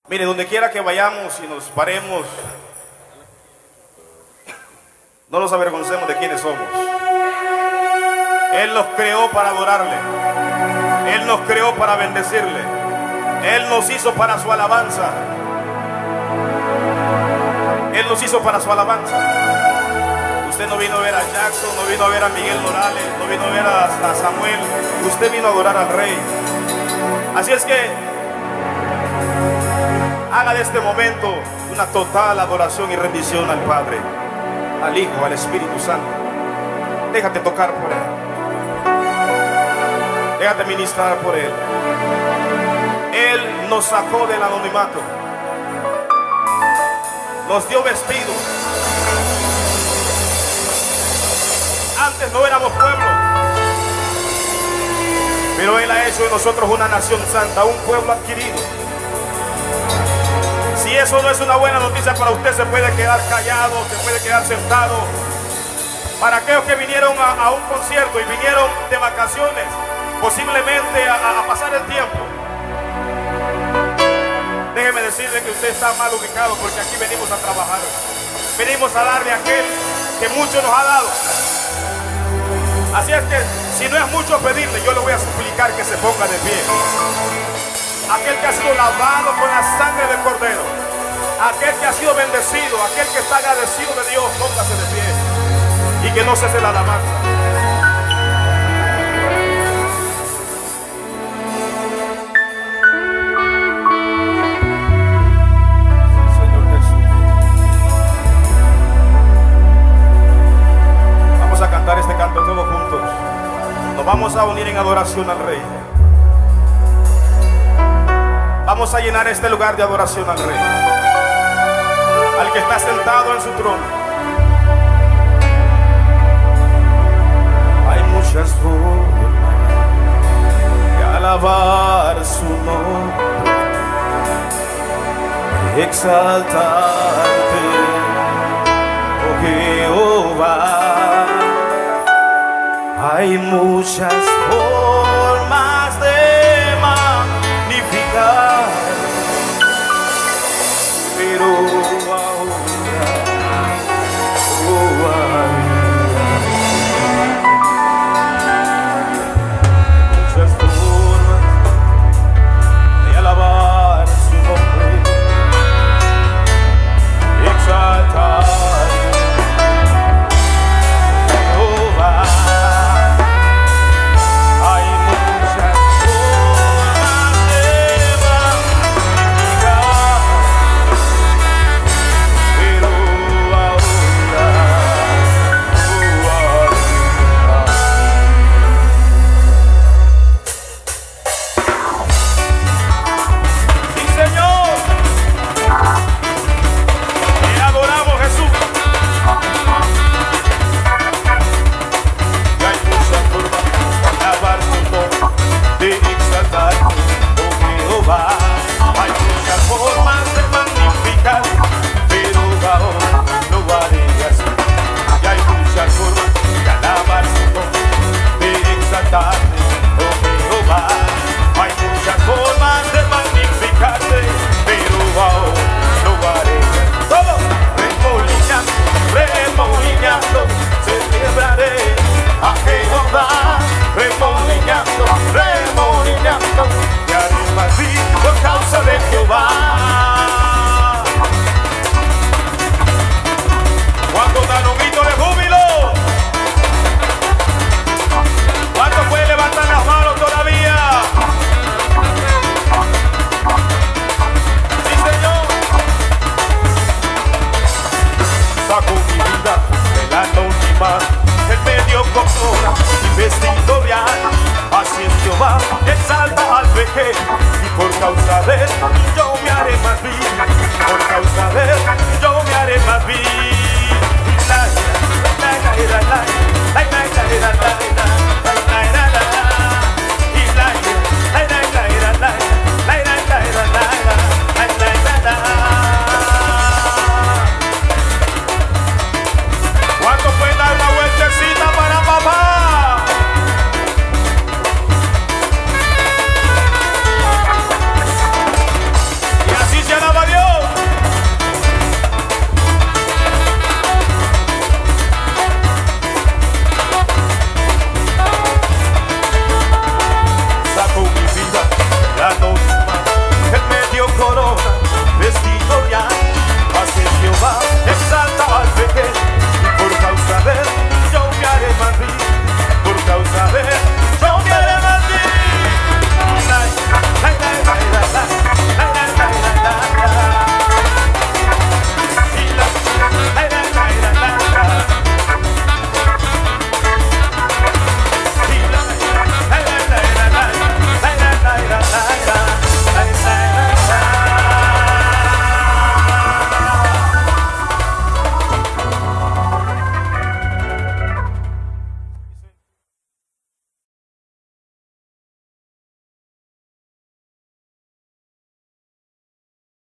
Mire, donde quiera que vayamos y nos paremos, no nos avergoncemos de quiénes somos. Él nos creó para adorarle. Él nos creó para bendecirle. Él nos hizo para su alabanza. Él nos hizo para su alabanza. Usted no vino a ver a Jackson, no vino a ver a Miguel Morales, no vino a ver a Samuel. Usted vino a adorar al Rey. Así es que haga de este momento una total adoración y rendición al Padre, al Hijo, al Espíritu Santo. Déjate tocar por Él. Déjate ministrar por Él. Él nos sacó del anonimato. Nos dio vestido. Antes no éramos pueblo, pero Él ha hecho de nosotros una nación santa, un pueblo adquirido. Si eso no es una buena noticia para usted, se puede quedar callado, se puede quedar sentado. Para aquellos que vinieron a un concierto y vinieron de vacaciones, posiblemente a pasar el tiempo, déjeme decirle que usted está mal ubicado, porque aquí venimos a trabajar. Venimos a darle a aquel que mucho nos ha dado. Así es que, si no es mucho pedirle, yo le voy a suplicar que se ponga de pie. Aquel que ha sido lavado con la sangre del Cordero, aquel que ha sido bendecido, aquel que está agradecido de Dios, póngase de pie y que no cese la alabanza. Señor Jesús, vamos a cantar este canto todos juntos. Nos vamos a unir en adoración al Rey. Vamos a llenar este lugar de adoración al Rey, al que está sentado en su trono. Hay muchas formas de alabar su nombre, de exaltarte, oh Jehová. Hay muchas formas de magnificar